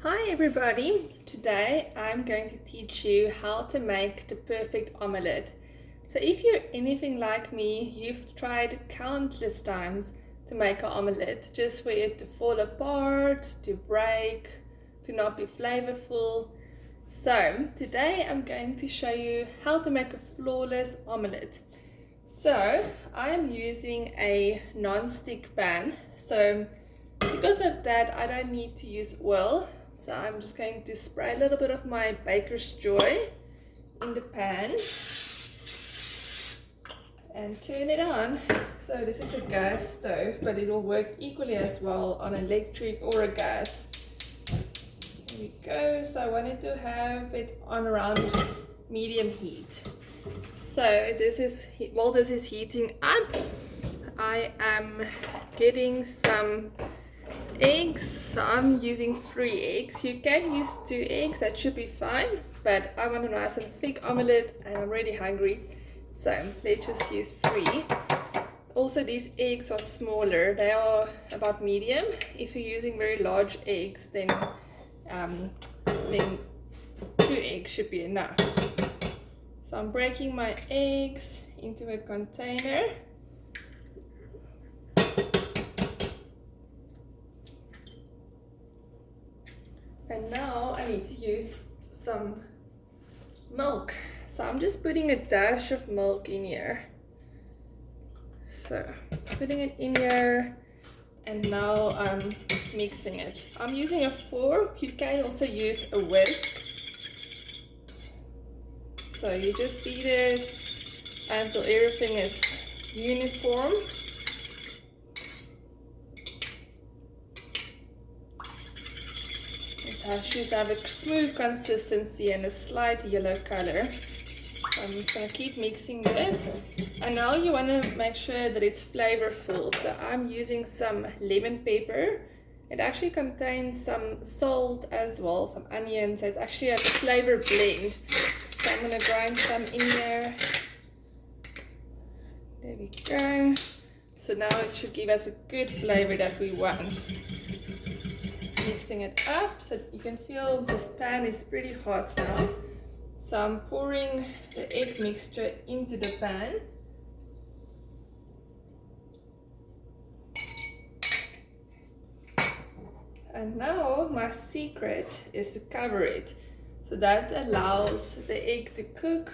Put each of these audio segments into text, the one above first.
Hi everybody! Today I'm going to teach you how to make the perfect omelette. So if you're anything like me, you've tried countless times to make an omelette just for it to fall apart, to break, to not be flavorful. So today I'm going to show you how to make a flawless omelette. So I'm using a non-stick pan. So because of that, I don't need to use oil. So I'm just going to spray a little bit of my baker's joy in the pan and turn it on. So this is a gas stove, but it will work equally as well on electric or a gas. There we go. So I wanted to have it on around medium heat. So while this is heating up, I am getting some eggs. So I'm using 3 eggs. You can use 2 eggs, that should be fine, but I want a nice and thick omelette and I'm really hungry, so let's just use 3. Also, these eggs are smaller, they are about medium. If you're using very large eggs, then 2 eggs should be enough. So I'm breaking my eggs into a container. And now I need to use some milk. So I'm just putting a dash of milk in here. So putting it in here, and now I'm mixing it. I'm using a fork. You can also use a whisk. So you just beat it until everything is uniform. It should have a smooth consistency and a slight yellow color. So I'm just going to keep mixing this. And now you want to make sure that it's flavorful. So I'm using some lemon pepper. It actually contains some salt as well, some onions. So it's actually a flavor blend. So I'm going to grind some in there. There we go. So now it should give us a good flavor that we want. Mixing it up, so you can feel this pan is pretty hot now. So I'm pouring the egg mixture into the pan. And now my secret is to cover it. So that allows the egg to cook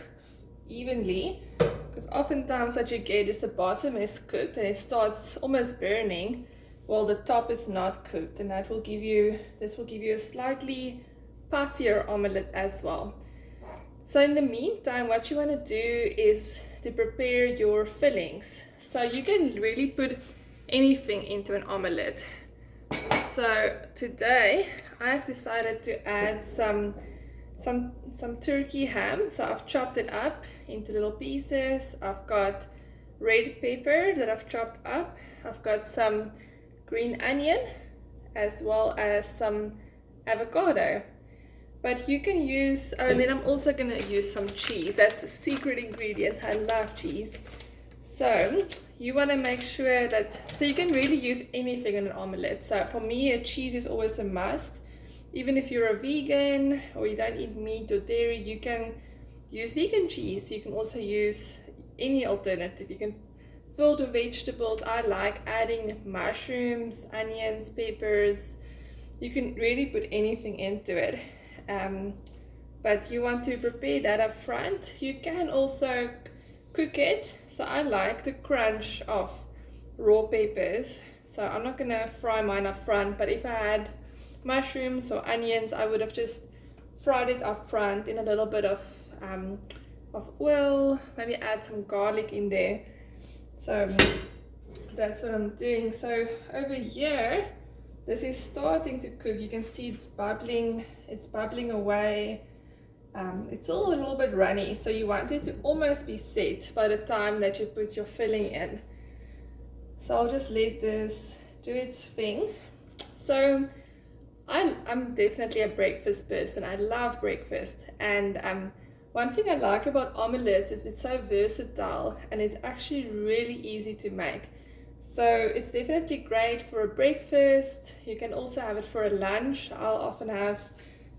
evenly, because oftentimes what you get is the bottom is cooked and it starts almost burning while the top is not cooked, and this will give you a slightly puffier omelette as well. So in the meantime, what you want to do is to prepare your fillings. So you can really put anything into an omelette. So today I've decided to add some turkey ham. So I've chopped it up into little pieces. I've got red pepper that I've chopped up. I've got some green onion as well as some avocado. But you can use, and then I'm also going to use some cheese. That's a secret ingredient. I love cheese. So you want to make sure that, so you can really use anything in an omelette. So for me, a cheese is always a must. Even if you're a vegan or you don't eat meat or dairy, you can use vegan cheese. You can also use any alternative. You can fill the vegetables. I like adding mushrooms, onions, peppers. You can really put anything into it. But you want to prepare that up front. You can also cook it. So I like the crunch of raw peppers. So I'm not gonna fry mine up front, but if I had mushrooms or onions, I would have just fried it up front in a little bit of oil, maybe add some garlic in there. So that's what I'm doing. So over here, this is starting to cook. You can see it's bubbling away. It's all a little bit runny, so you want it to almost be set by the time that you put your filling in. So I'll just let this do its thing. So I'm definitely a breakfast person. I love breakfast, and one thing I like about omelettes is it's so versatile and it's actually really easy to make. So So it's definitely great for a breakfast. You can also have it for a lunch. I'll often have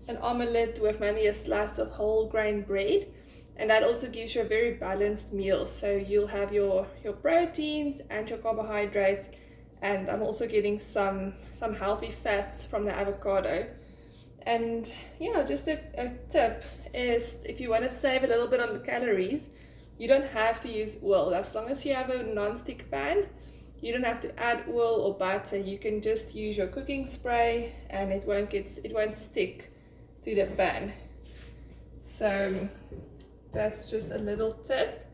an omelette with maybe a slice of whole grain bread, and that also gives you a very balanced meal. So you'll have your proteins and your carbohydrate, and I'm also getting some healthy fats from the avocado. And yeah, just a tip is, if you want to save a little bit on the calories, you don't have to use oil. As long as you have a non-stick pan, you don't have to add oil or butter. You can just use your cooking spray and it won't stick to the pan. So that's just a little tip.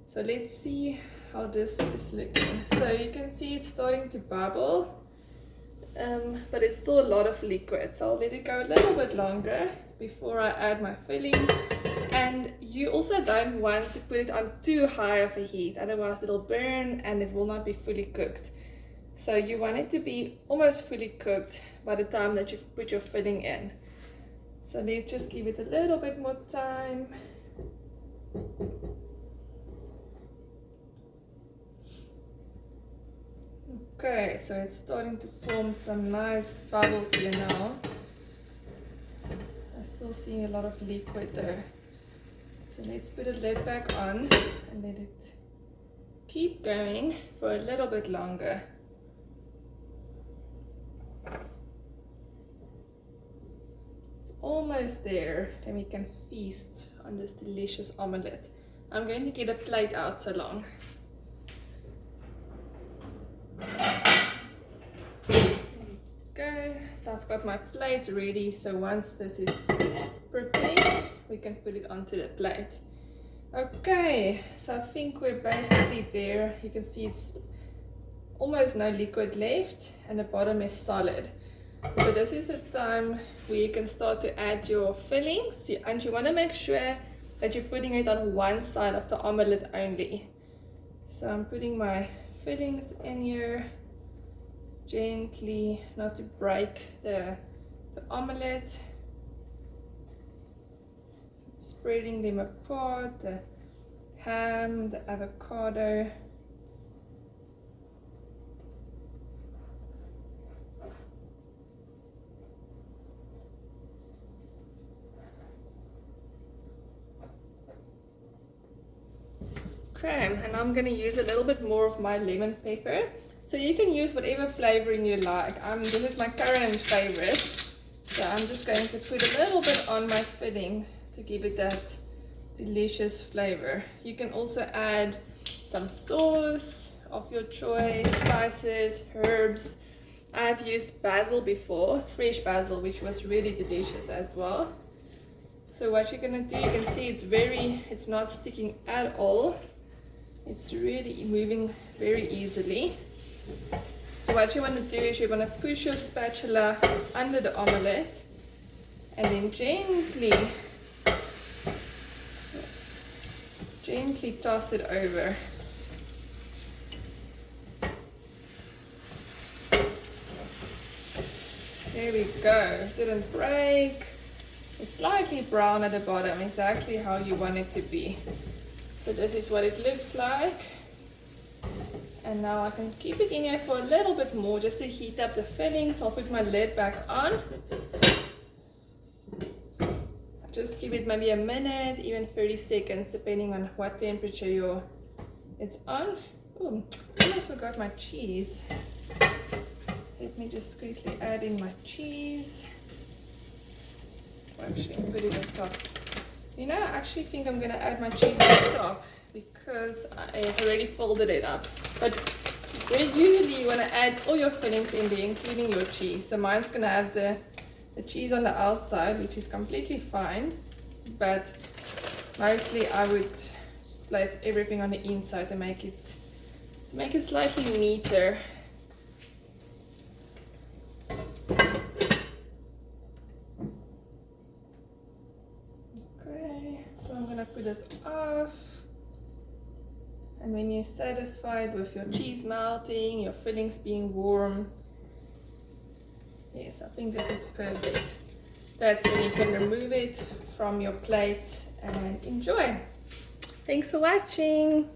So let's see how this is looking. So you can see it's starting to bubble, but it's still a lot of liquid. So I'll let it go a little bit longer before I add my filling. And you also don't want to put it on too high of a heat, otherwise it'll burn and it will not be fully cooked. So you want it to be almost fully cooked by the time that you've put your filling in. So let's just give it a little bit more time. Okay, so it's starting to form some nice bubbles here now. I'm still seeing a lot of liquid there. So let's put a lid back on and let it keep going for a little bit longer. It's almost there, then we can feast on this delicious omelette. I'm going to get a plate out so long. There we go. So I've got my plate ready, so once this is prepared, we can put it onto the plate. Okay, so I think we're basically there. You can see it's almost no liquid left and the bottom is solid. So this is the time where you can start to add your fillings, and you want to make sure that you're putting it on one side of the omelette only. So I'm putting my fillings in here gently, not to break the omelette. Spreading them apart, the ham, the avocado. Okay, and I'm going to use a little bit more of my lemon pepper. So you can use whatever flavoring you like. This is my current favorite. So I'm just going to put a little bit on my filling to give it that delicious flavor. You can also add some sauce of your choice, spices, herbs. I've used basil before, fresh basil, which was really delicious as well. So what you're gonna do, you can see it's not sticking at all. It's really moving very easily. So what you want to do is you're going to push your spatula under the omelette and then gently toss it over. There we go. Didn't break. It's slightly brown at the bottom, exactly how you want it to be. So this is what it looks like. And now I can keep it in here for a little bit more just to heat up the fillings. I'll put my lid back on. Just give it maybe a minute, even 30 seconds, depending on what temperature it's on. Oh, I almost forgot my cheese. Let me just quickly add in my cheese. Actually, I'm put it on top. You know, I actually think I'm going to add my cheese on top because I've already folded it up. But usually you want to add all your fillings in there, including your cheese. So mine's going to have the cheese on the outside, which is completely fine. But mostly I would just place everything on the inside to make it slightly neater. I'm going to put this off, and when you're satisfied with your cheese melting, your fillings being warm, yes, I think this is perfect. That's when you can remove it from your plate and enjoy. Thanks for watching.